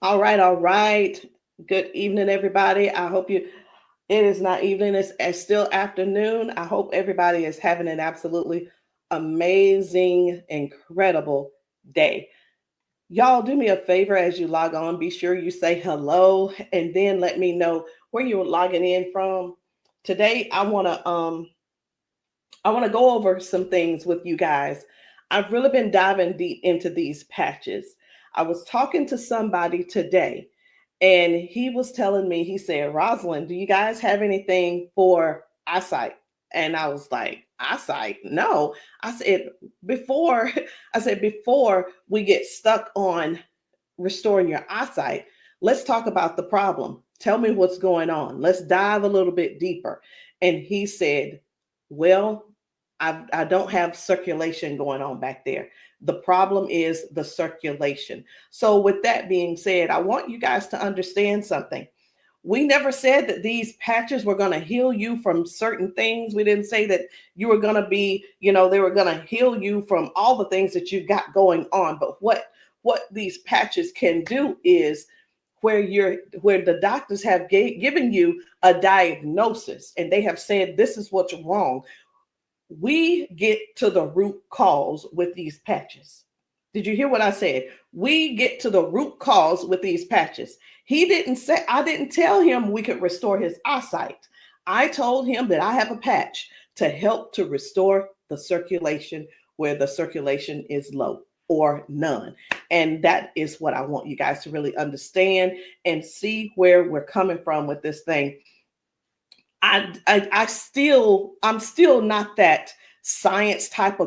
All right, all right. Good evening, everybody. I hope it is not evening, it's still afternoon. I hope everybody is having an absolutely amazing, incredible day. Y'all, do me a favor as you log on. Be sure you say hello and then let me know where you're logging in from. Today, I want to go over some things with you guys. I've really been diving deep into these patches. I was talking to somebody today, and he was telling me, he said, Rosalind, do you guys have anything for eyesight? And I was like, eyesight? No. I said, before, before we get stuck on restoring your eyesight, let's talk about the problem. Tell me what's going on. Let's dive a little bit deeper. And he said, well, I don't have circulation going on back there. The problem is the circulation. So, with that being said, I want you guys to understand something. We never said that these patches were going to heal you from certain things. We didn't say that you were going to be, they were going to heal you from all the things that you got going on. But what these patches can do is where the doctors have given you a diagnosis and they have said this is what's wrong, we get to the root cause with these patches. Did you hear what I said? We get to the root cause with these patches. He didn't say, I didn't tell him we could restore his eyesight. I told him that I have a patch to help to restore the circulation where the circulation is low or none. And that is what I want you guys to really understand and see where we're coming from with this thing. I'm still not that science type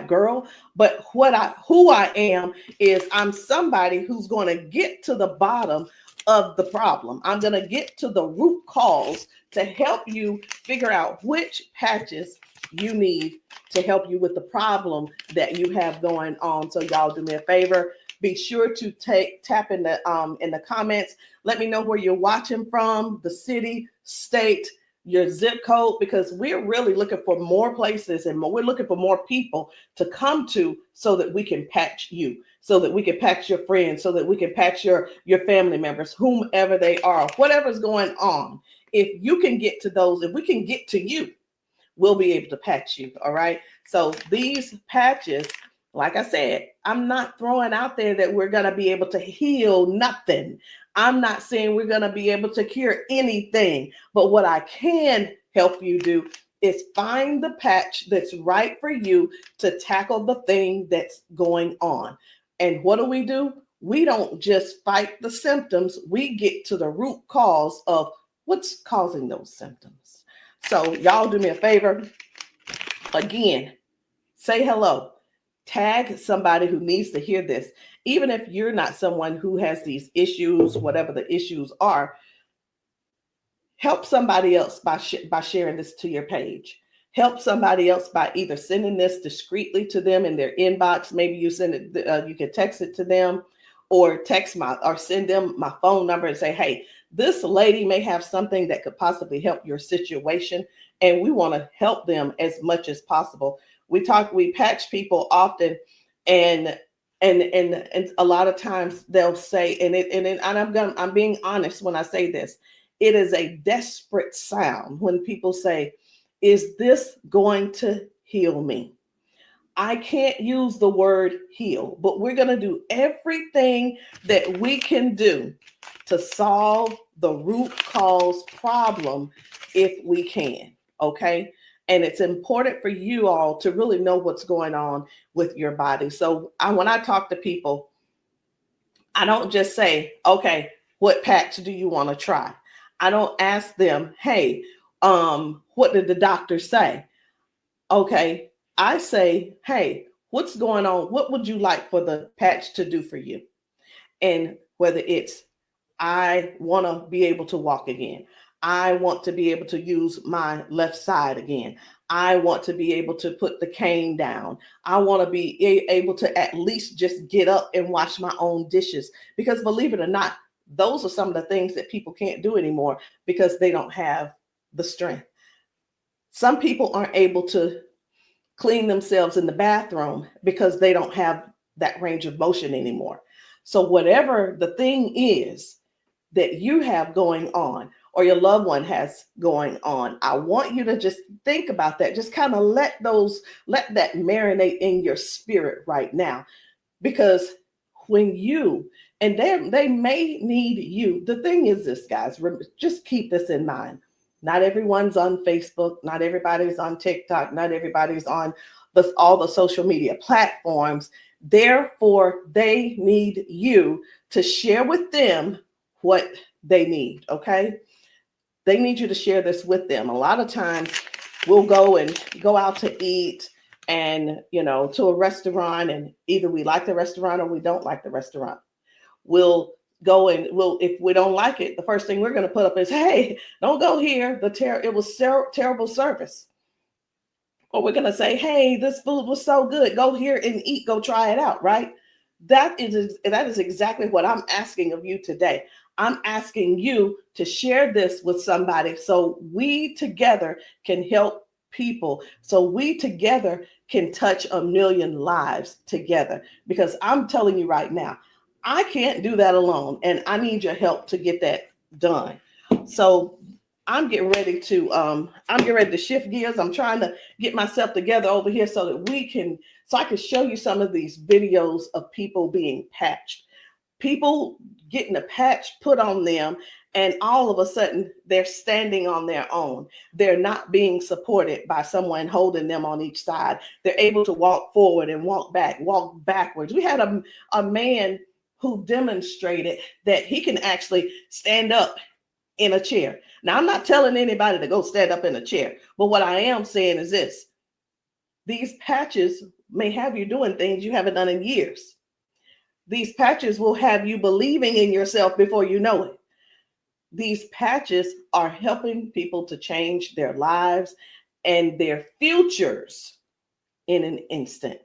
girl, but who I am is I'm somebody who's going to get to the bottom of the problem. I'm going to get to the root cause to help you figure out which patches you need to help you with the problem that you have going on. So y'all do me a favor, be sure to tap in the comments. Let me know where you're watching from, the city, state, your zip code, because we're really looking for more places and we're looking for more people to come to so that we can patch you, so that we can patch your friends, so that we can patch your family members, whomever they are, whatever's going on. If you can get to those, if we can get to you, we'll be able to patch you. All right. So these patches, like I said, I'm not throwing out there that we're going to be able to heal nothing. I'm not saying we're going to be able to cure anything. But what I can help you do is find the patch that's right for you to tackle the thing that's going on. And what do? We don't just fight the symptoms, we get to the root cause of what's causing those symptoms. So, y'all do me a favor. Again, say hello. Tag somebody who needs to hear this. Even if you're not someone who has these issues, whatever the issues are, help somebody else by sharing this to your page. Help somebody else by either sending this discreetly to them in their inbox. Maybe you send it, you can text it to them, or send them my phone number and say, hey, this lady may have something that could possibly help your situation, and we want to help them as much as possible. We patch people often, and and a lot of times they'll say, I'm being honest when I say this, it is a desperate sound when people say, is this going to heal me? I can't use the word heal, but we're going to do everything that we can do to solve the root cause problem if we can. Okay. And it's important for you all to really know what's going on with your body. So when I talk to people, I don't just say, okay, what patch do you want to try? I don't ask them, hey, what did the doctor say? Okay, I say, hey, what's going on? What would you like for the patch to do for you? And whether it's, I want to be able to walk again. I want to be able to use my left side again. I want to be able to put the cane down. I want to be able to at least just get up and wash my own dishes. Because believe it or not, those are some of the things that people can't do anymore because they don't have the strength. Some people aren't able to clean themselves in the bathroom because they don't have that range of motion anymore. So whatever the thing is that you have going on or your loved one has going on, I want you to just think about that. Just kind of let that marinate in your spirit right now. Because when you, and they may need you. The thing is this, guys, just keep this in mind. Not everyone's on Facebook, not everybody's on TikTok, not everybody's on all the social media platforms. Therefore, they need you to share with them what they need, okay? They need you to share this with them. A lot of times we'll go out to eat and, to a restaurant, and either we like the restaurant or we don't like the restaurant. We'll go and if we don't like it, the first thing we're going to put up is, hey, don't go here. It was terrible service. Or we're going to say, hey, this food was so good. Go here and eat. Go try it out, right? That is exactly what I'm asking of you today. I'm asking you to share this with somebody so we together can help people, so we together can touch 1 million lives together. Because I'm telling you right now, I can't do that alone, and I need your help to get that done. So I'm getting ready to shift gears. I'm trying to get myself together over here so that I can show you some of these videos of people being patched, people getting a patch put on them, and all of a sudden they're standing on their own. They're not being supported by someone holding them on each side. They're able to walk forward and walk backwards. We had a man who demonstrated that he can actually stand up in a chair. Now, I'm not telling anybody to go stand up in a chair, but what I am saying is this: these patches may have you doing things you haven't done in years. These patches will have you believing in yourself before you know it. These patches are helping people to change their lives and their futures in an instant.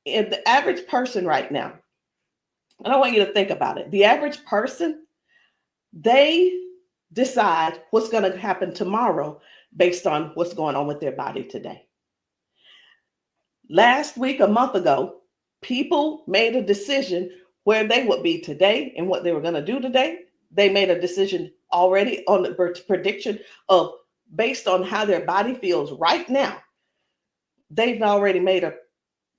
And the average person right now, and I want you to think about it. The average person, they decide what's going to happen tomorrow based on what's going on with their body today. Last week, a month ago, people made a decision where they would be today and what they were going to do today. They made a decision already on the prediction of based on how their body feels right now. They've already made a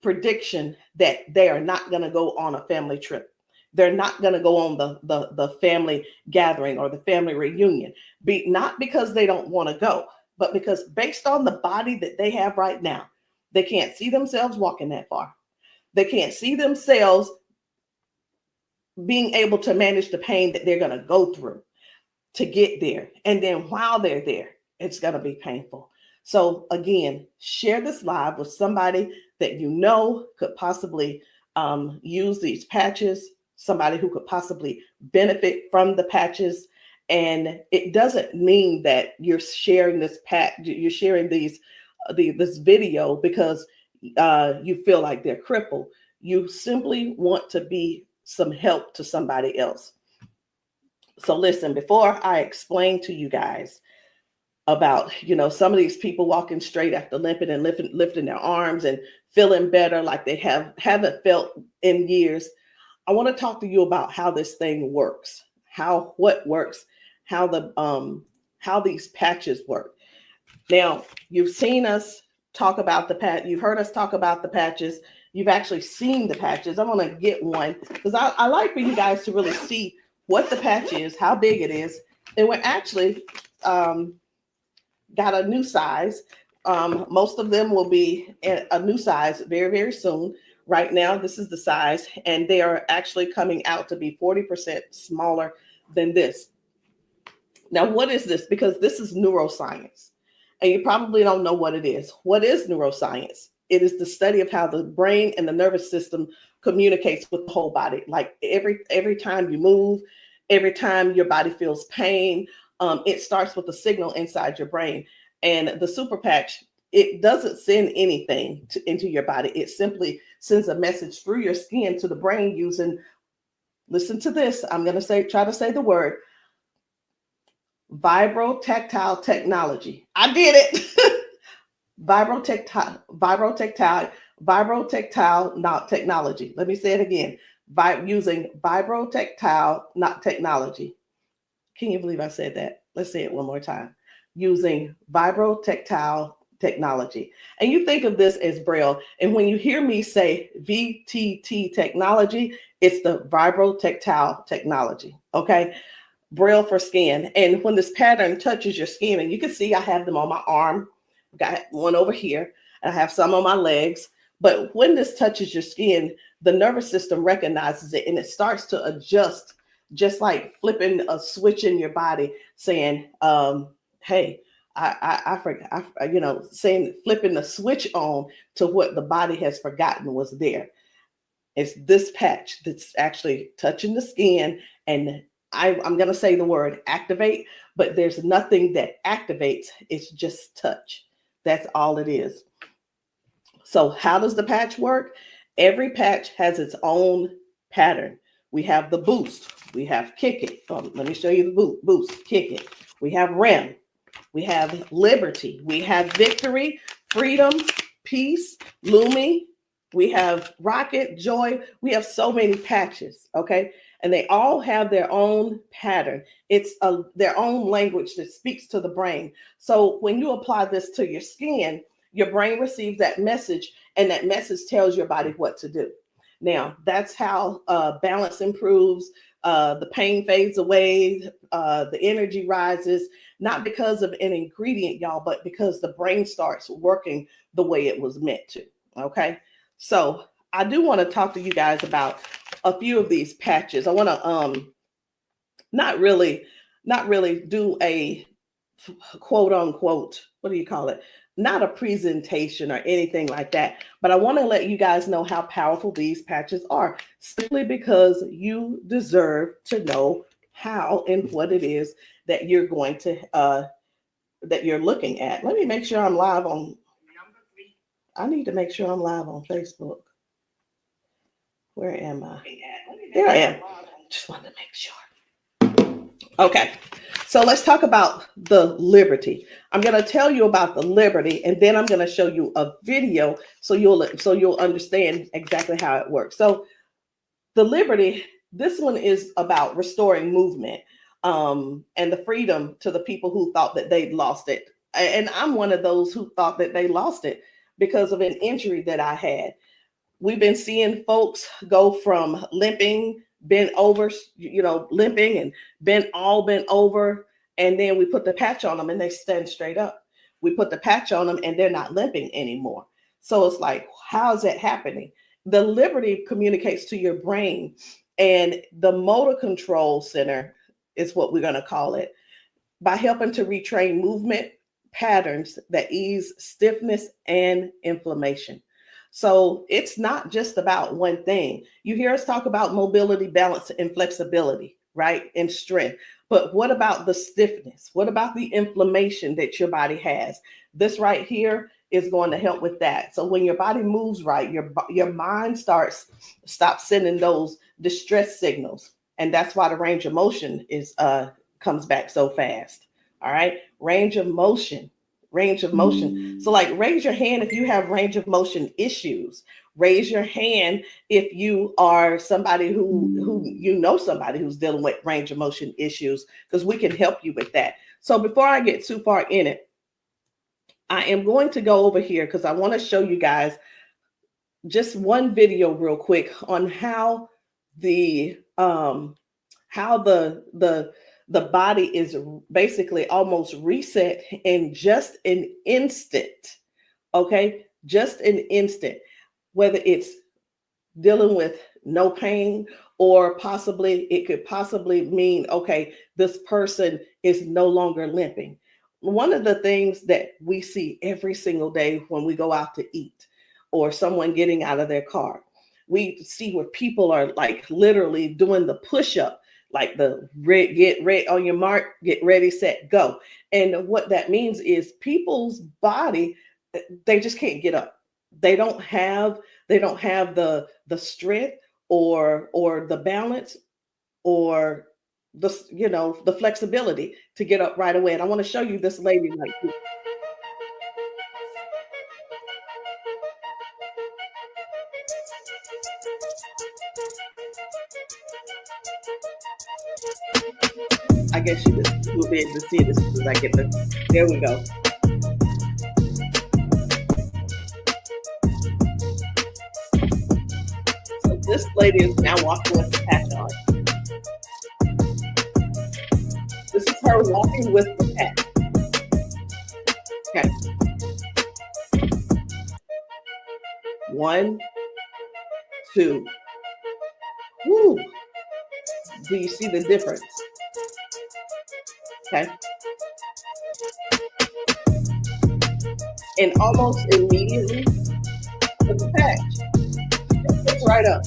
prediction that they are not going to go on a family trip. They're not going to go on the family gathering or the family reunion. Not because they don't want to go, but because based on the body that they have right now, they can't see themselves walking that far. They can't see themselves being able to manage the pain that they're going to go through to get there. And then while they're there, it's going to be painful. So again, share this live with somebody that you know could possibly use these patches, somebody who could possibly benefit from the patches. And it doesn't mean that you're sharing this you're sharing this video because you feel like they're crippled. You simply want to be some help to somebody else. So listen, before I explain to you guys about, some of these people walking straight after limping and lifting their arms and feeling better like they haven't felt in years, I want to talk to you about how this thing works, what works, how these patches work. Now, you've seen us talk about you've heard us talk about the patches. You've actually seen the patches. I'm going to get one because I like for you guys to really see what the patch is, how big it is. And we're actually got a new size. Most of them will be a new size very, very soon. Right now, this is the size, and they are actually coming out to be 40% smaller than this. Now, what is this? Because this is neuroscience, and you probably don't know what it is. What is neuroscience? It is the study of how the brain and the nervous system communicates with the whole body. Like every time you move, every time your body feels pain, it starts with a signal inside your brain. And the super patch, it doesn't send anything into your body. It simply sends a message through your skin to the brain using, listen to this, I'm going to try to say the word, vibrotactile technology. I did it. Vibrotactile technology. Let me say it again. using vibrotactile, not technology. Can you believe I said that? Let's say it one more time. Using vibrotactile technology. And you think of this as Braille. And when you hear me say VTT technology, it's the vibrotactile technology. Okay. Braille for skin. And when this pattern touches your skin, and you can see I have them on my arm, got one over here, and I have some on my legs. But when this touches your skin, the nervous system recognizes it and it starts to adjust, just like flipping a switch in your body, saying, hey, I forgot, saying, flipping the switch on to what the body has forgotten was there. It's this patch that's actually touching the skin, and I'm going to say the word activate, but there's nothing that activates. It's just touch. That's all it is. So how does the patch work? Every patch has its own pattern. We have the boost. We have kick it. Let me show you the boost, kick it. We have REM. We have liberty. We have victory, freedom, peace, Lumi. We have rocket, joy. We have so many patches, okay? And they all have their own pattern. It's their own language that speaks to the brain. So when you apply this to your skin, your brain receives that message, and that message tells your body what to do. Now, that's how balance improves, the pain fades away, the energy rises, not because of an ingredient, y'all, but because the brain starts working the way it was meant to, okay? So I do want to talk to you guys about a few of these patches. I want to not really do a quote unquote, what do you call it? Not a presentation or anything like that, but I want to let you guys know how powerful these patches are, simply because you deserve to know how and what it is that you're going to that you're looking at. Let me make sure I'm live on. I need to make sure I'm live on Facebook. Where am I? There I am. Just wanted to make sure. Okay. So let's talk about the liberty. I'm going to tell you about the liberty, and then I'm going to show you a video so you'll understand exactly how it works. So the liberty, this one is about restoring movement and the freedom to the people who thought that they'd lost it. And I'm one of those who thought that they lost it because of an injury that I had. We've been seeing folks go from limping, bent over, limping and bent over. And then we put the patch on them and they stand straight up. We put the patch on them and they're not limping anymore. So it's like, how is that happening? The liberty communicates to your brain, and the motor control center is what we're going to call it, by helping to retrain movement patterns that ease stiffness and inflammation. So it's not just about one thing. You hear us talk about mobility, balance, and flexibility, right? And strength. But what about the stiffness? What about the inflammation that your body has? This right here is going to help with that. So when your body moves right, your mind stops sending those distress signals. And that's why the range of motion comes back so fast. All right. Range of motion. So like, raise your hand if you have range of motion issues. Raise your hand if you are somebody who somebody who's dealing with range of motion issues, because we can help you with that. So before I get too far in it, I am going to go over here because I want to show you guys just one video real quick on how the body is basically almost reset in just an instant. Okay, just an instant. Whether it's dealing with no pain, or it could possibly mean, okay, this person is no longer limping. One of the things that we see every single day when we go out to eat, or someone getting out of their car, we see where people are like literally doing the push-up, like the get ready on your mark, get ready, set, go. And what that means is people's body, they just can't get up. They don't have the strength or the balance or the flexibility to get up right away. And I want to show you this lady right here. I guess you will be able to see it as soon as I get the. There we go. So this lady is now walking with the patch on. This is her walking with the patch. Okay. 1, 2. Woo. Do you see the difference? Okay. And almost immediately, with the patch, it gets right up.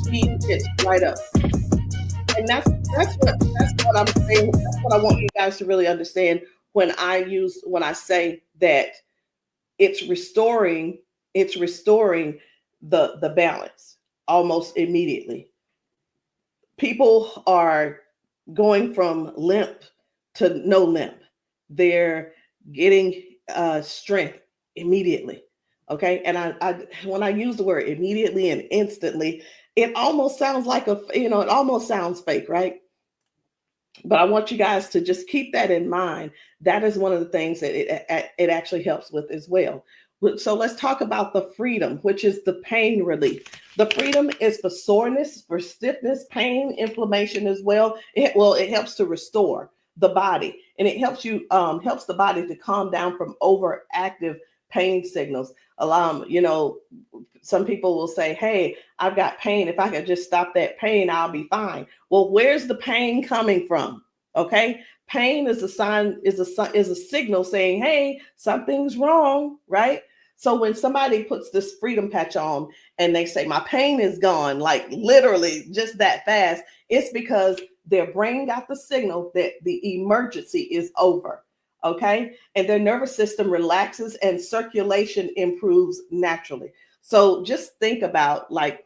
Speed gets right up. And that's what I'm saying. That's what I want you guys to really understand when I say that it's restoring the balance almost immediately. People are going from limp to no limp. They're getting strength immediately. Okay. And I when I use the word immediately and instantly, it almost sounds like it almost sounds fake, right? But I want you guys to just keep that in mind. That is one of the things that it actually helps with as well. So let's talk about the freedom, which is the pain relief. The freedom is for soreness, for stiffness, pain, inflammation as well. It helps to restore the body, and it helps the body to calm down from overactive pain signals. Some people will say, "Hey, I've got pain. If I could just stop that pain, I'll be fine." Well, where's the pain coming from? Okay, pain is a sign, is a signal saying, "Hey, something's wrong," right? So when somebody puts this freedom patch on and they say, "My pain is gone," like literally just that fast, it's because their brain got the signal that the emergency is over. Okay, and their nervous system relaxes and circulation improves naturally. So just think about, like,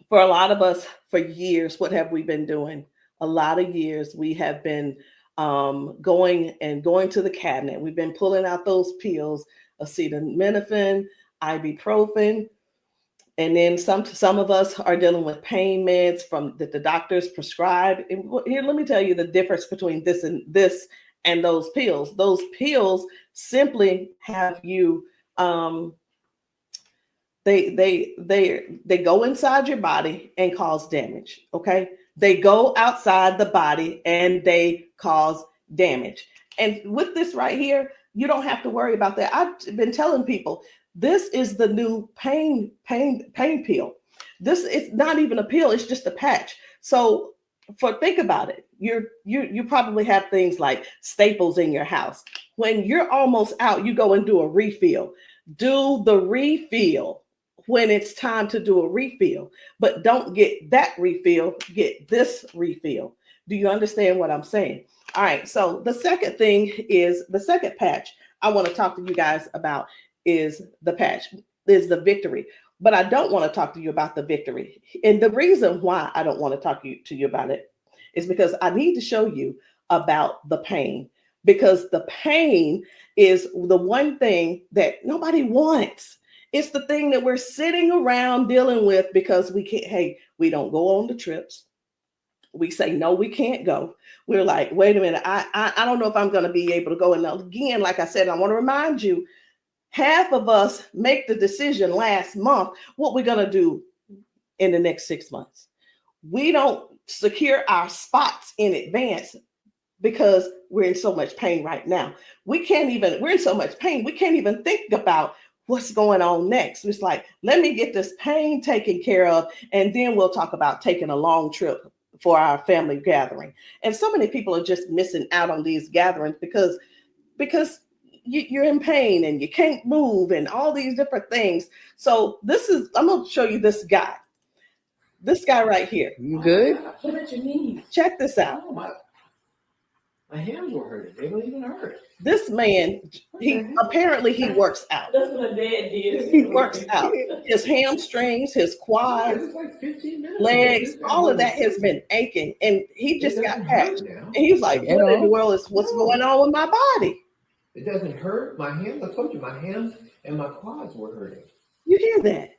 for a lot of us, for years, what have we been doing? A lot of years we have been going to the cabinet. We've been pulling out those pills, acetaminophen, ibuprofen, and then some of us are dealing with pain meds from that the doctors prescribe. And here, let me tell you the difference between this and those pills. Those pills simply have you they go inside your body and cause damage. Okay, they go outside the body and they cause damage. And with this right here, you don't have to worry about that. I've been telling people this is the new pain pill. This is not even a pill; it's just a patch. So, think about it. You probably have things like staples in your house. When you're almost out, you go and do a refill. Do the refill when it's time to do a refill, but don't get that refill, get this refill. Do you understand what I'm saying? All right, so the second patch I want to talk to you guys about is the victory. But I don't want to talk to you about the victory. And the reason why I don't want to talk to you about it is because I need to show you about the pain, because the pain is the one thing that nobody wants. It's the thing that we're sitting around dealing with because we don't go on the trips. We say, no, we can't go. We're like, wait a minute, I don't know if I'm going to be able to go. And again, like I said, I want to remind you, half of us make the decision last month what we're going to do in the next 6 months. We don't secure our spots in advance because we're in so much pain right now. We're in so much pain, we can't even think about what's going on next. It's like, let me get this pain taken care of, and then we'll talk about taking a long trip for our family gathering. And so many people are just missing out on these gatherings because you're in pain and you can't move and all these different things. So I'm going to show you this guy right here. You good? What about your knees? Check this out. Oh, my hands were hurting. They don't even hurt. This man, he works out. That's what my dad did. He works out. His hamstrings, his quads, like 15 minutes legs, all of that has been aching. And he just got patched. And he was like, what in the world is what's going on with my body? It doesn't hurt. My hands, I told you, my hands and my quads were hurting. You hear that?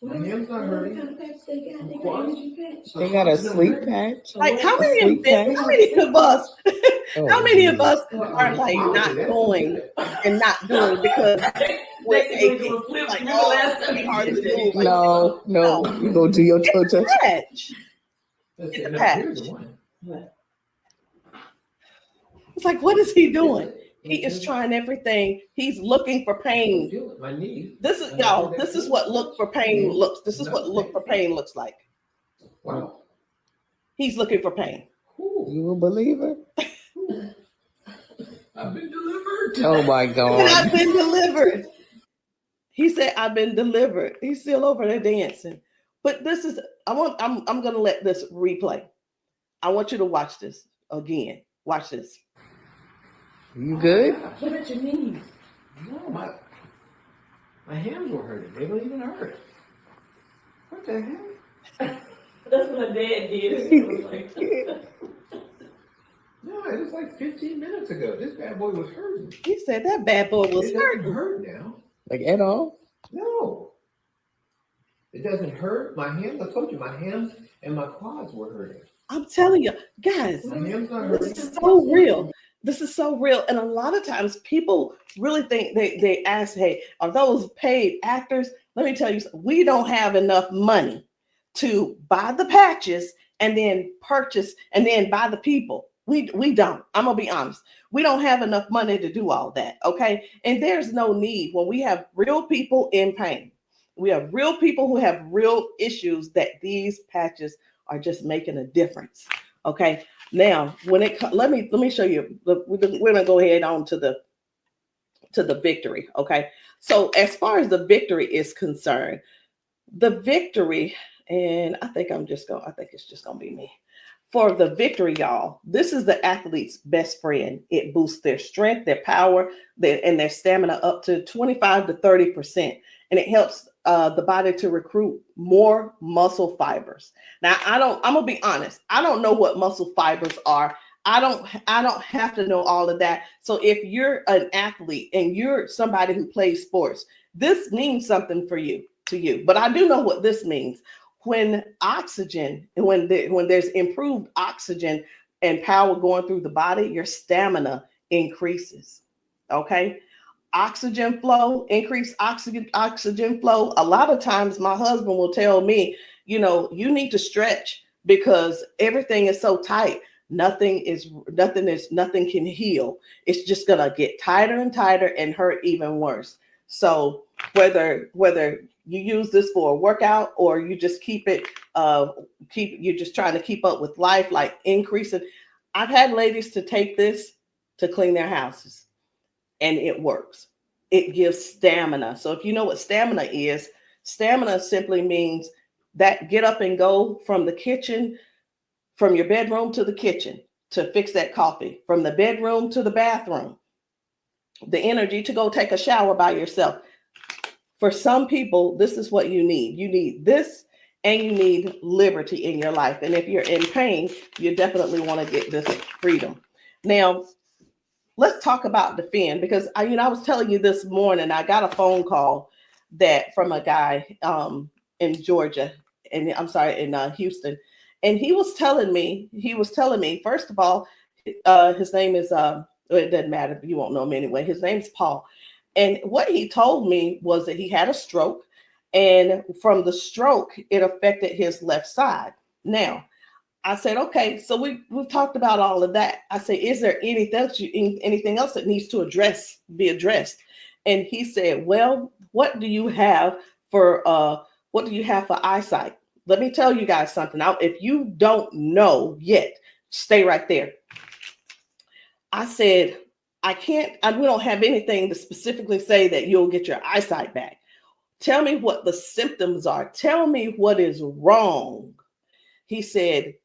My hand's not hurting. What kind of patch they got? They got Quads? energy patch. They got a sleep patch. Like how A many sleep patch. how many of us Oh, how many of us Well, are like not going and not doing because we're Next thing aching? you flip, Like, remember oh, last it's time gonna be you hard did to that? move. Like, No, you go do your toe touch. patch. Let's It's see, a now, patch. here's the one. It's like, what is he doing? Feel it. He is trying everything. He's looking for pain. Feel it. My knee. This is y'all. This is what look for pain looks. This is what look for pain looks like. Wow. He's looking for pain. Ooh, You a believer? I've been delivered. Oh my And God. I've been delivered. He said, "I've been delivered." He's still over there dancing. But this is. I'm gonna let this replay. I want you to watch this again. Watch this. You good? What about your knees? No, my hands were hurting. They don't even hurt. What the heck? That's what my dad did. It was like, No, it was like 15 minutes ago. This bad boy was hurting. He said that bad boy was It doesn't hurting. hurt now. Like at all? No. It doesn't hurt. My hands, I told you, my hands and my quads were hurting. I'm telling you, guys. My hands not hurting. This is so real. This is so real. And a lot of times people really think they ask, hey, are those paid actors? Let me tell you, we don't have enough money to buy the patches and then purchase and then buy the people. We don't. I'm gonna be honest. We don't have enough money to do all that. Okay. And there's no need when we have real people in pain. We have real people who have real issues that these patches are just making a difference. Okay. Now, when it let me show you. We're gonna go ahead on to the victory. Okay. So as far as the victory is concerned, the victory, and I think it's just gonna be me. For the victory, y'all, this is the athlete's best friend. It boosts their strength, their power, and their stamina up to 25 to 30%. And it helps the body to recruit more muscle fibers. Now, I'm gonna be honest. I don't know what muscle fibers are. I don't have to know all of that. So if you're an athlete and you're somebody who plays sports, this means something to you. But I do know what this means. When oxygen, when there's improved oxygen and power going through the body, your stamina increases. Okay. Oxygen flow, increased oxygen flow. A lot of times my husband will tell me, you need to stretch because everything is so tight. Nothing can heal. It's just gonna get tighter and tighter and hurt even worse. So whether you use this for a workout or you just you're just trying to keep up with life, like increasing. I've had ladies to take this to clean their houses and it works. It gives stamina. So if you know what stamina simply means that get up and go from the kitchen, from your bedroom to the kitchen to fix that coffee, from the bedroom to the bathroom, the energy to go take a shower by yourself. For some people, this is what you need. You need this and you need liberty in your life. And if you're in pain, you definitely want to get this freedom. Now, let's talk about defend, because I was telling you this morning, I got a phone call from a guy in Georgia, and I'm sorry, in Houston. And he was telling me, first of all, his name is, it doesn't matter, you won't know him anyway. His name's Paul. And what he told me was that he had a stroke, and from the stroke, it affected his left side. Now, I said, okay, so we've talked about all of that. I said, is there anything else that needs to be addressed? And he said, well, what do you have for eyesight? Let me tell you guys something. If you don't know yet, stay right there. I said, we don't have anything to specifically say that you'll get your eyesight back. Tell me what the symptoms are. Tell me what is wrong. He said,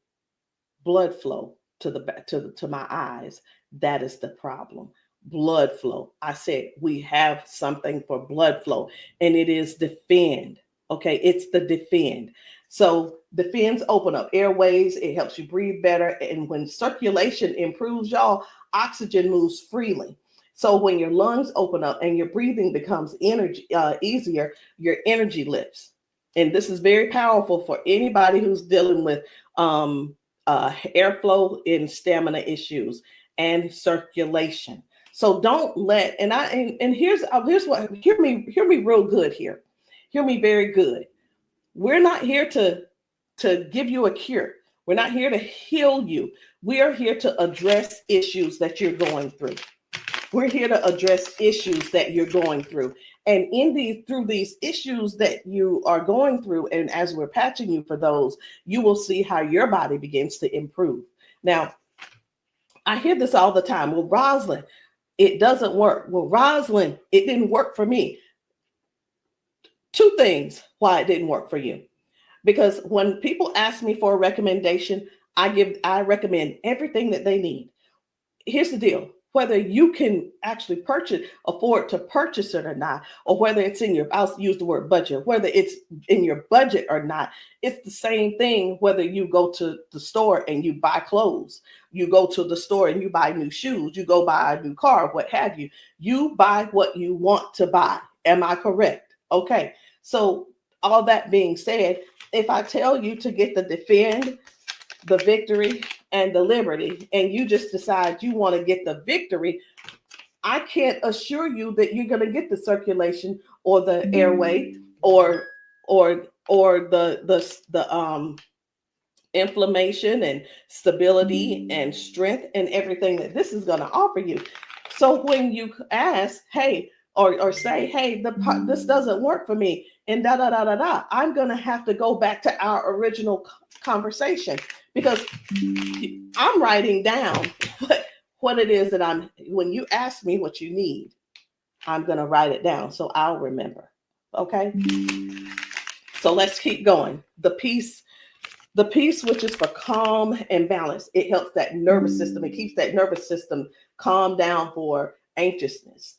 blood flow to my eyes. That is the problem. Blood flow. I said, we have something for blood flow, and it is defend. Okay, it's the defend. So defends open up airways. It helps you breathe better. And when circulation improves, y'all, oxygen moves freely. So when your lungs open up and your breathing becomes easier, your energy lifts. and this is very powerful for anybody who's dealing with airflow and stamina issues and circulation. So don't let, and here's what, hear me real good here. Hear me very good. We're not here to give you a cure. We're not here to heal you. We are here to address issues that you're going through. We're here to address issues that you're going through. And through these issues that you are going through, and as we're patching you for those, you will see how your body begins to improve. Now, I hear this all the time. Well, Rosalind, it doesn't work. Well, Rosalind, it didn't work for me. Two things why it didn't work for you. Because when people ask me for a recommendation, I recommend everything that they need. Here's the deal. Whether you can actually afford to purchase it or not, or whether it's in your, I'll use the word budget, whether it's in your budget or not, it's the same thing whether you go to the store and you buy clothes, you go to the store and you buy new shoes, you go buy a new car, what have you. You buy what you want to buy. Am I correct? Okay. So all that being said, if I tell you to get the Defend, the Victory, and the Liberty, and you just decide you want to get the Victory, I can't assure you that you're going to get the circulation or the airway or the inflammation and stability and strength and everything that this is going to offer you. So when you ask, hey, or say, hey, this doesn't work for me, and I'm going to have to go back to our original conversation, because I'm writing down what it is that when you ask me what you need, I'm going to write it down so I'll remember. Okay. So let's keep going. The peace, which is for calm and balance. It helps that nervous system. It keeps that nervous system calm down for anxiousness,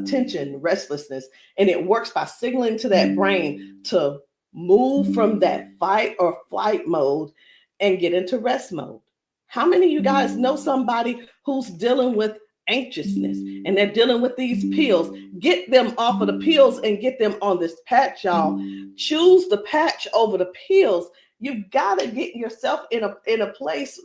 tension, restlessness. And it works by signaling to that brain to move from that fight or flight mode and get into rest mode. How many of you guys know somebody who's dealing with anxiousness and they're dealing with these pills? Get them off of the pills and get them on this patch, y'all. Choose the patch over the pills. You got to get yourself in a place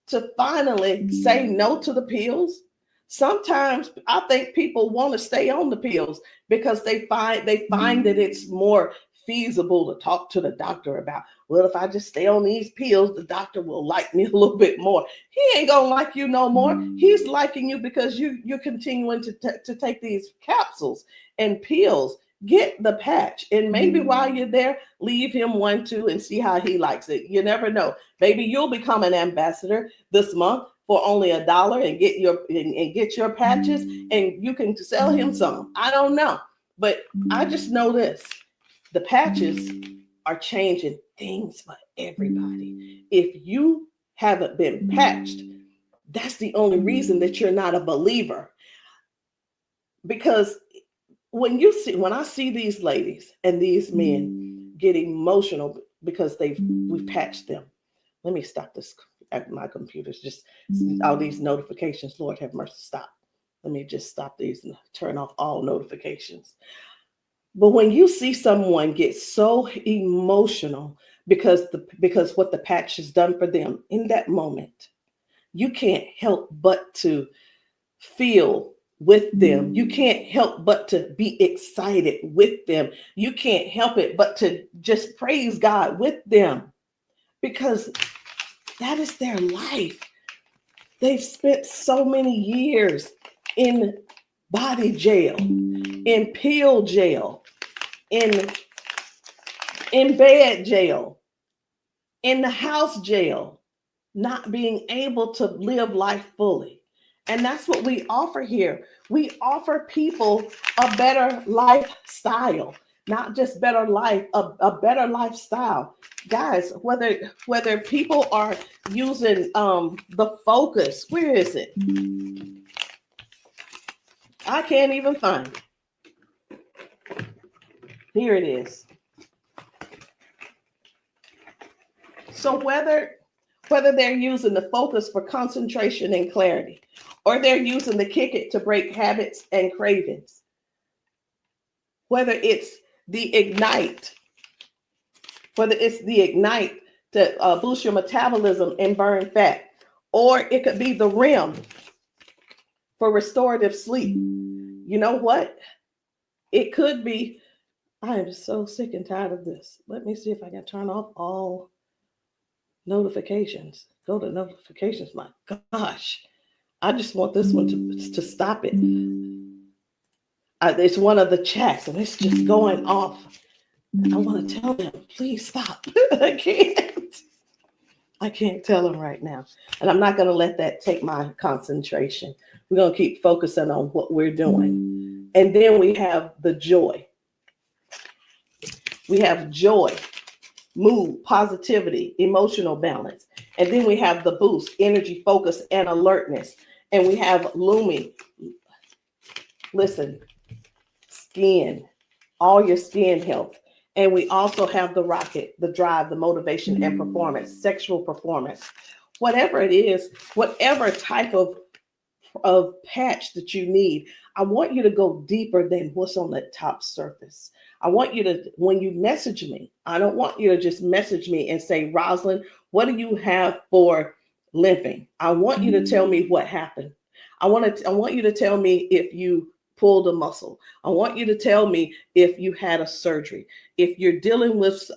to finally say no to the pills. Sometimes I think people want to stay on the pills because they find that it's more feasible to talk to the doctor about, well, if I just stay on these pills, the doctor will like me a little bit more. He ain't gonna like you no more. He's liking you because you're continuing to take these capsules and pills. Get the patch, and maybe while you're there, leave him one too and see how he likes it. You never know. Maybe you'll become an ambassador this month for only $1 and get your patches, and you can sell him some. I don't know, but I just know this. The patches are changing things for everybody. If you haven't been patched, that's the only reason that you're not a believer. Because when I see these ladies and these men get emotional because we've patched them. Let me stop this. My computer's just all these notifications. Lord have mercy, stop. Let me just stop these and turn off all notifications. But when you see someone get so emotional because what the patch has done for them in that moment, you can't help but to feel with them. You can't help but to be excited with them. You can't help it but to just praise God with them, because that is their life. They've spent so many years in body jail, in pill jail, in bed jail, in the house jail, not being able to live life fully. And that's what we offer here. We offer people a better lifestyle, not just better life, a better lifestyle. Guys, whether people are using the Focus, where is it? I can't even find it. Here it is. So whether they're using the Focus for concentration and clarity, or they're using the Kick It to break habits and cravings, whether it's the Ignite. It's the Ignite to boost your metabolism and burn fat. Or it could be the REM for restorative sleep. You know what? It could be, I am so sick and tired of this. Let me see if I can turn off all notifications. Go to notifications. My gosh. I just want this one to stop it. It's one of the chats and it's just going off. I want to tell them, please stop. I can't tell them right now. And I'm not going to let that take my concentration. We're going to keep focusing on what we're doing. And then we have the joy. We have joy, mood, positivity, emotional balance. And then we have the boost, energy, focus, and alertness. And we have Lumi. Listen, skin, all your skin health. And we also have the rocket, the drive, the motivation and performance, sexual performance. Whatever it is, whatever type of patch that you need, I want you to go deeper than what's on the top surface. I want you to, when you message me, I don't want you to just message me and say, Rosalind, what do you have for limping? I want you to tell me what happened. I want you to tell me if you pulled a muscle. I want you to tell me if you had a surgery. If you're dealing with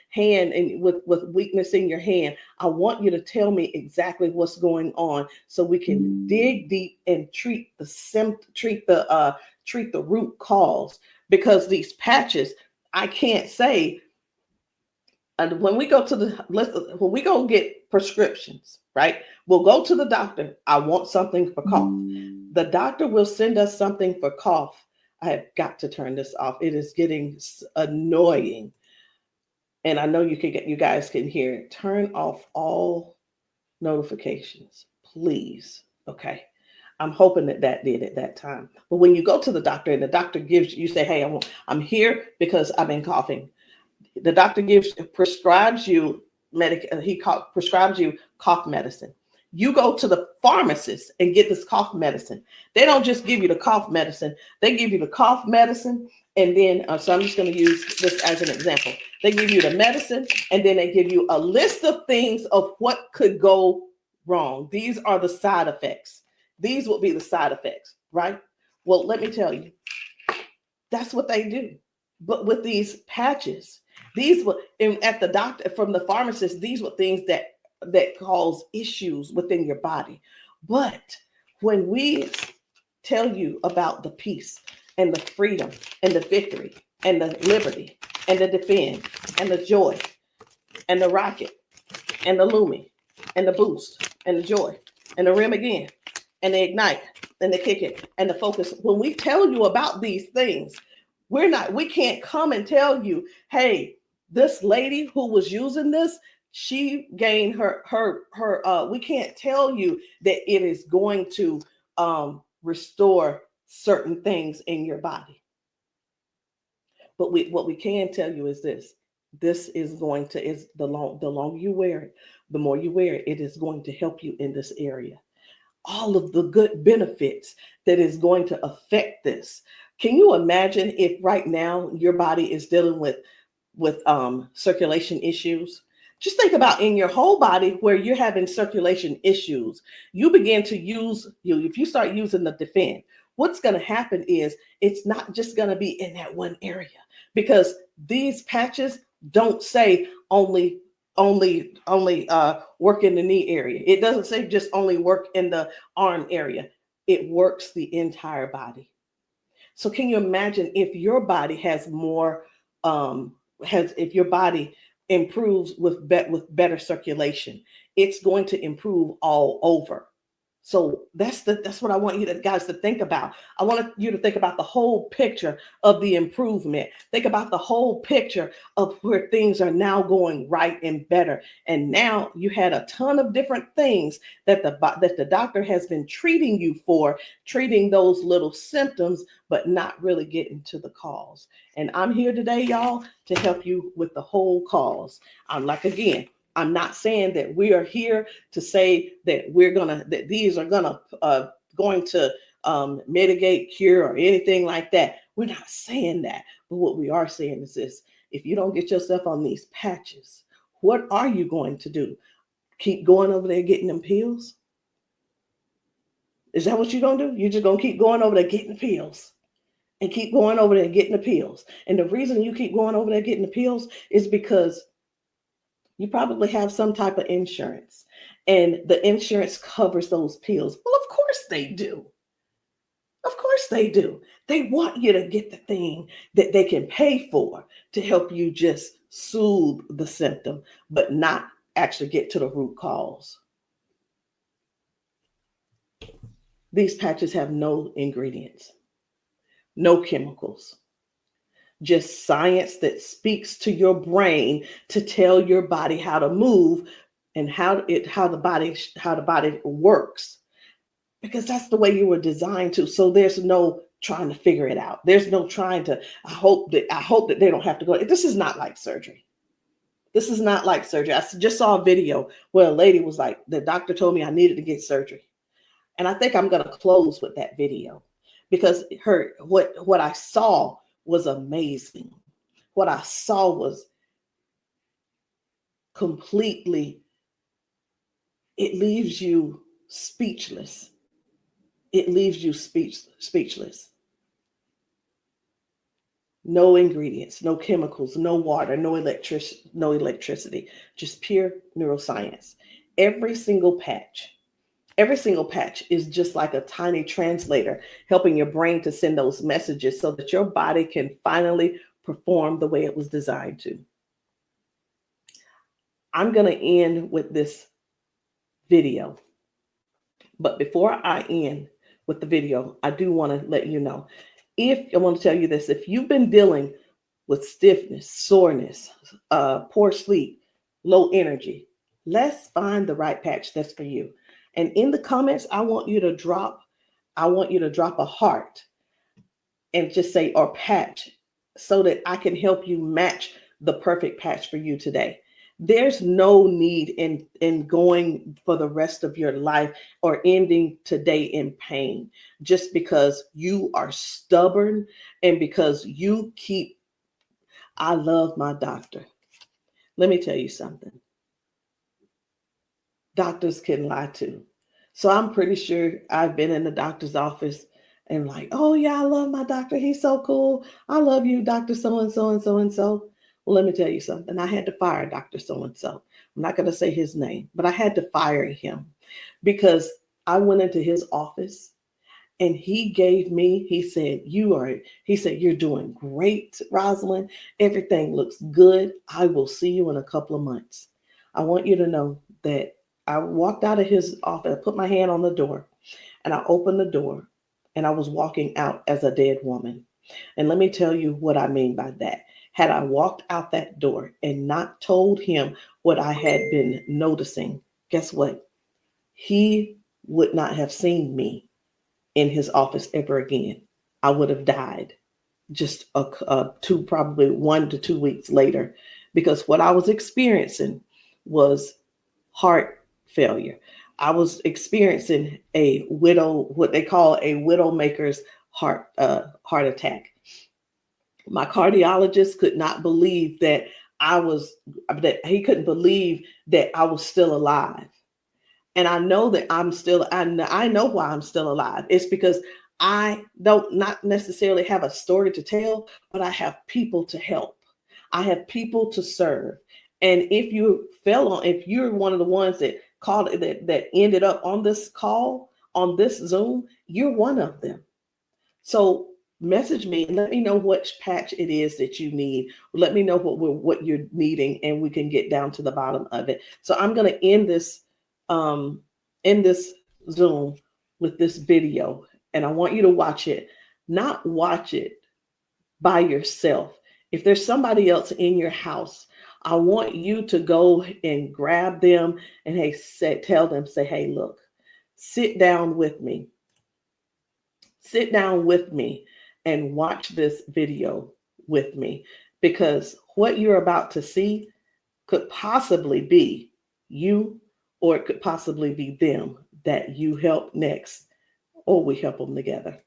hand and with weakness in your hand, I want you to tell me exactly what's going on so we can dig deep and treat the root cause. Because these patches, I can't say. And when we go get prescriptions, right? We'll go to the doctor. I want something for cough. The doctor will send us something for cough. I have got to turn this off. It is getting annoying. And I know you guys can hear it. Turn off all notifications, please. Okay. I'm hoping that did at that time. But when you go to the doctor and the doctor gives you say, hey, I'm here because I've been coughing. The doctor prescribes you prescribes you cough medicine. You go to the pharmacist and get this cough medicine. They don't just give you the cough medicine. They give you the cough medicine. And then, so I'm just going to use this as an example. They give you the medicine and then they give you a list of things of what could go wrong. These are the side effects. These will be the side effects, right? Well, let me tell you, that's what they do. But with these patches, these were at the doctor, from the pharmacist, these were things that cause issues within your body. But when we tell you about the peace and the freedom and the victory and the liberty and the defend and the joy and the rocket and the Lumi and the boost and the joy and the REM again and the ignite and the kick it and the focus, when we tell you about these things, we can't come and tell you, hey, this lady who was using this, she gained we can't tell you that it is going to restore certain things in your body. But what we can tell you is this is going to, the longer you wear it, the more you wear it, it is going to help you in this area. All of the good benefits that is going to affect this. Can you imagine if right now your body is dealing with circulation issues? Just think about in your whole body where you're having circulation issues. You begin to if you start using the defend, what's going to happen is it's not just going to be in that one area, because these patches don't say only work in the knee area. It doesn't say just only work in the arm area. It works the entire body. So can you imagine if your body has more, if your body improves with better circulation, it's going to improve all over. So that's what I want you guys to think about. I want you to think about the whole picture of the improvement. Think about the whole picture of where things are now going right and better. And now you had a ton of different things that the doctor has been treating you for, treating those little symptoms, but not really getting to the cause. And I'm here today, y'all, to help you with the whole cause. I'm not saying that we are here to say that these are going to mitigate, cure, or anything like that. We're not saying that. But what we are saying is this: if you don't get yourself on these patches, what are you going to do? Keep going over there getting them pills? Is that what you're going to do? You're just going to keep going over there getting the pills and keep going over there getting the pills. And the reason you keep going over there getting the pills is because you probably have some type of insurance, and the insurance covers those pills. Well, of course they do. Of course they do. They want you to get the thing that they can pay for to help you just soothe the symptom, but not actually get to the root cause. These patches have no ingredients, no chemicals, just science that speaks to your brain to tell your body how to move and how the body works, because that's the way you were designed to. So there's no trying to figure it out. There's no trying to, I hope that they don't have to go. This is not like surgery. This is not like surgery. I just saw a video where a lady was like, the doctor told me I needed to get surgery. And I think I'm going to close with that video, because what I saw was amazing. What I saw was completely, it leaves you speechless. It leaves you speechless. No ingredients, no chemicals, no water, no electricity, just pure neuroscience. Every single patch is just like a tiny translator, helping your brain to send those messages so that your body can finally perform the way it was designed to. I'm going to end with this video. But before I end with the video, I do want to let you know, I want to tell you this: if you've been dealing with stiffness, soreness, poor sleep, low energy, let's find the right patch that's for you. And in the comments, I want you to drop a heart and just say, or patch, so that I can help you match the perfect patch for you today. There's no need in going for the rest of your life or ending today in pain just because you are stubborn and because you keep, I love my doctor. Let me tell you something. Doctors can lie too. So I'm pretty sure I've been in the doctor's office and like, oh yeah, I love my doctor. He's so cool. I love you, Dr. So-and-so and so-and-so. Well, let me tell you something. I had to fire Dr. So-and-so. I'm not going to say his name, but I had to fire him because I went into his office and he said, you're doing great, Rosalind. Everything looks good. I will see you in a couple of months. I want you to know that I walked out of his office, I put my hand on the door and I opened the door and I was walking out as a dead woman. And let me tell you what I mean by that. Had I walked out that door and not told him what I had been noticing, guess what? He would not have seen me in his office ever again. I would have died just probably 1 to 2 weeks later, because what I was experiencing was heart failure. I was experiencing what they call a widowmaker's heart attack. My cardiologist could not believe that he couldn't believe that I was still alive. And I know that I know why I'm still alive. It's because I don't not necessarily have a story to tell, but I have people to help. I have people to serve. And if you're one of the ones that called that ended up on this call, on this Zoom, you're one of them. So message me and let me know which patch it is that you need. Let me know what you're needing, and we can get down to the bottom of it. So I'm going to end this Zoom with this video, and I want you to watch it. Not watch it by yourself. If there's somebody else in your house, I want you to go and grab them and tell them, hey, look, sit down with me. Sit down with me and watch this video with me, because what you're about to see could possibly be you, or it could possibly be them that you help next, or we help them together.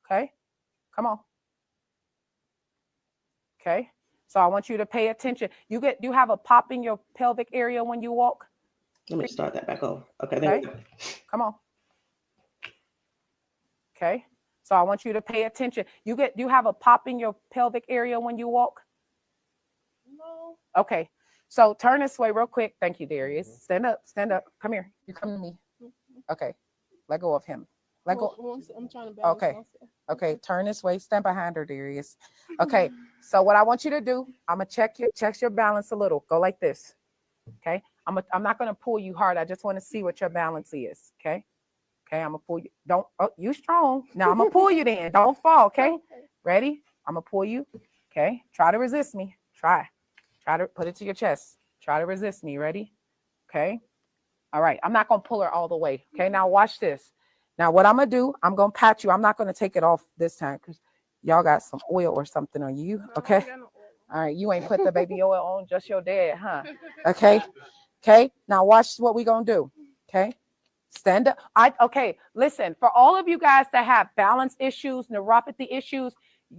Okay, come on. Okay, so I want you to pay attention. You have a pop in your pelvic area when you walk. Let me start that back over. Okay, there we go. Come on. Okay, so I want you to pay attention. You have a pop in your pelvic area when you walk. No. Okay, so turn this way real quick. Thank you, Darius. Stand up. Come here. You come to me. Okay, let go of him. Let go. I'm trying to balance Okay. myself. Okay, turn this way. Stand behind her, Darius. Okay, so what I want you to do, I'm gonna check your balance a little. Go like this. Okay, I'm not gonna pull you hard. I just want to see what your balance is. Okay, I'm gonna pull you. You strong. Now I'm gonna pull you. Then don't fall. Okay, ready? I'm gonna pull you. Okay, try to resist me. Try to put it to your chest. Try to resist me. Ready? Okay. All right. I'm not gonna pull her all the way. Okay. Now watch this. Now, what I'm going to do, I'm going to pat you. I'm not going to take it off this time because y'all got some oil or something on you. Okay. All right. You ain't put the baby oil on, just your dad, huh? Okay. Okay. Now, watch what we going to do. Okay. Stand up. Okay. Listen, for all of you guys that have balance issues, neuropathy issues,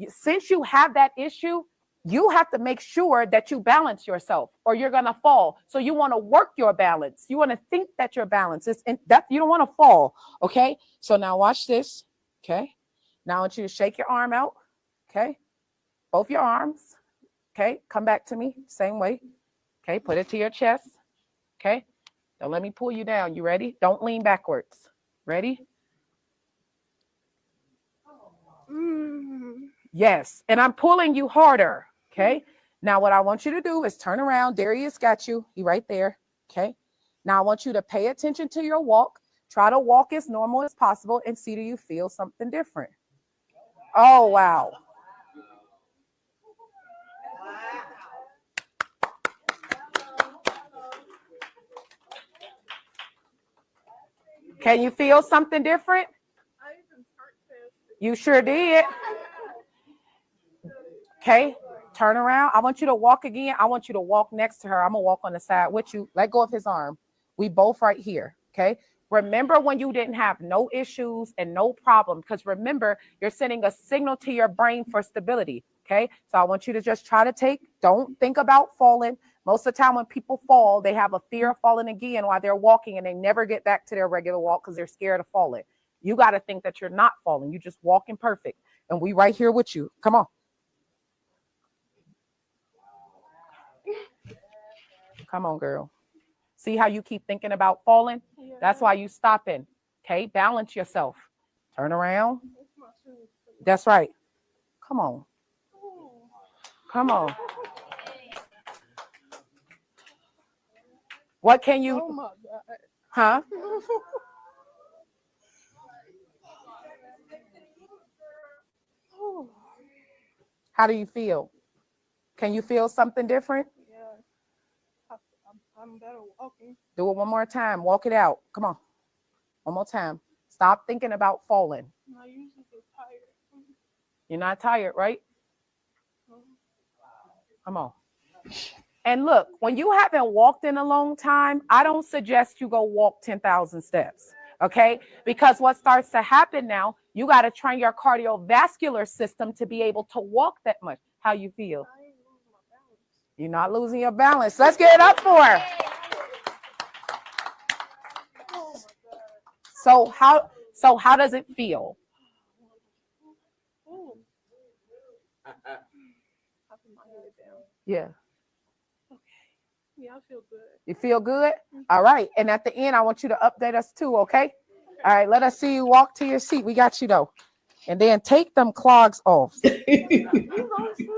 since you have that issue, you have to make sure that you balance yourself or you're going to fall. So you want to work your balance. You want to think that your balance is that you don't want to fall. Okay. So now watch this. Okay. Now I want you to shake your arm out. Okay. Both your arms. Okay. Come back to me. Same way. Okay. Put it to your chest. Okay. Don't let me pull you down. You ready? Don't lean backwards. Ready? Yes. And I'm pulling you harder. Okay. Now what I want you to do is turn around. Darius got you. He right there. Okay. Now I want you to pay attention to your walk. Try to walk as normal as possible and see, do you feel something different? Oh, wow. Can you feel something different? You sure did. Okay. Turn around. I want you to walk again. I want you to walk next to her. I'm going to walk on the side with you. Let go of his arm. We both right here. Okay. Remember when you didn't have no issues and no problem, because remember, you're sending a signal to your brain for stability. Okay. So I want you to just try to don't think about falling. Most of the time when people fall, they have a fear of falling again while they're walking and they never get back to their regular walk because they're scared of falling. You got to think that you're not falling. You just walking perfect. And we right here with you. Come on. Come on, girl. See how you keep thinking about falling? Yeah. That's why you stopping. Okay, balance yourself. Turn around. That's right. Come on. Come on. What can you? Oh my God. Huh? How do you feel? Can you feel something different? I'm better walking. Do it one more time. Walk it out. Come on. One more time. Stop thinking about falling. I usually get tired. You're not tired, right? Come on. And look, when you haven't walked in a long time, I don't suggest you go walk 10,000 steps. Okay? Because what starts to happen now, you got to train your cardiovascular system to be able to walk that much. How you feel? You're not losing your balance. Let's get it up for her. So how does it feel? Yeah. Okay. Yeah, I feel good. You feel good? All right. And at the end, I want you to update us too, okay? All right, let us see you walk to your seat. We got you though. And then take them clogs off.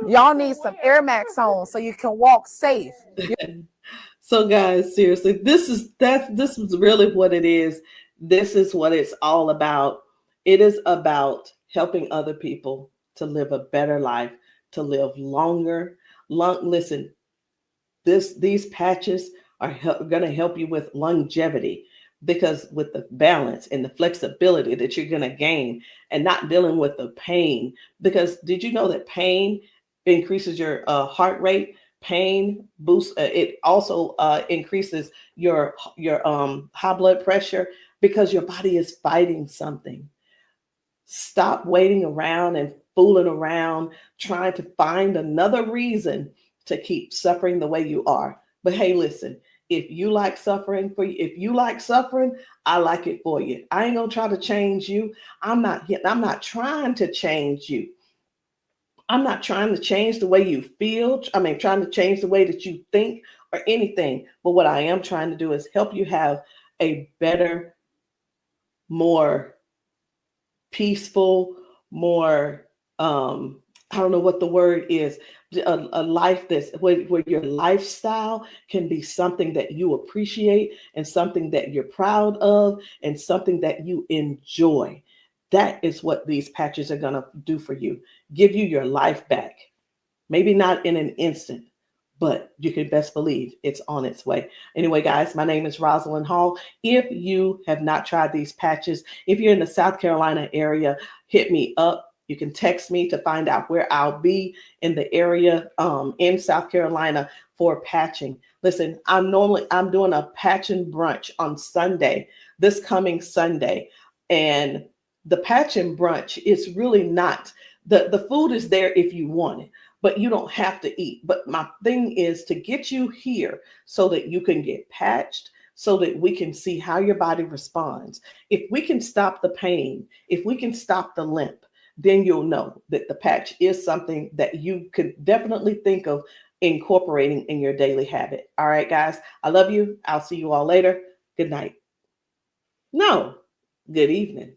Y'all need some Air Max on so you can walk safe. So guys, seriously, this is really what it is. This is what it's all about. It is about helping other people to live a better life, to live longer. Listen, these patches are going to help you with longevity, because with the balance and the flexibility that you're going to gain and not dealing with the pain. Because did you know that pain increases your heart rate? Pain boosts, it also increases your high blood pressure, because your body is fighting something. Stop waiting around and fooling around, trying to find another reason to keep suffering the way you are. But hey, listen, if you like suffering if you like suffering, I like it for you. I ain't gonna try to change you. I'm not trying to change you. I'm not trying to change the way you feel. Trying to change the way that you think or anything. But what I am trying to do is help you have a better, more peaceful, more, I don't know what the word is, a life that's where your lifestyle can be something that you appreciate and something that you're proud of and something that you enjoy. That is what these patches are going to do for you. Give you your life back. Maybe not in an instant, but you can best believe it's on its way. Anyway, guys, my name is Rosalind Hall. If you have not tried these patches, if you're in the South Carolina area, hit me up. You can text me to find out where I'll be in the area in South Carolina for patching. Listen, I'm doing a patching brunch on Sunday, this coming Sunday. And the patching brunch is really not, the food is there if you want it, but you don't have to eat. But my thing is to get you here so that you can get patched, so that we can see how your body responds. If we can stop the pain, if we can stop the limp, then you'll know that the patch is something that you could definitely think of incorporating in your daily habit. All right, guys, I love you. I'll see you all later. Good night. No, good evening.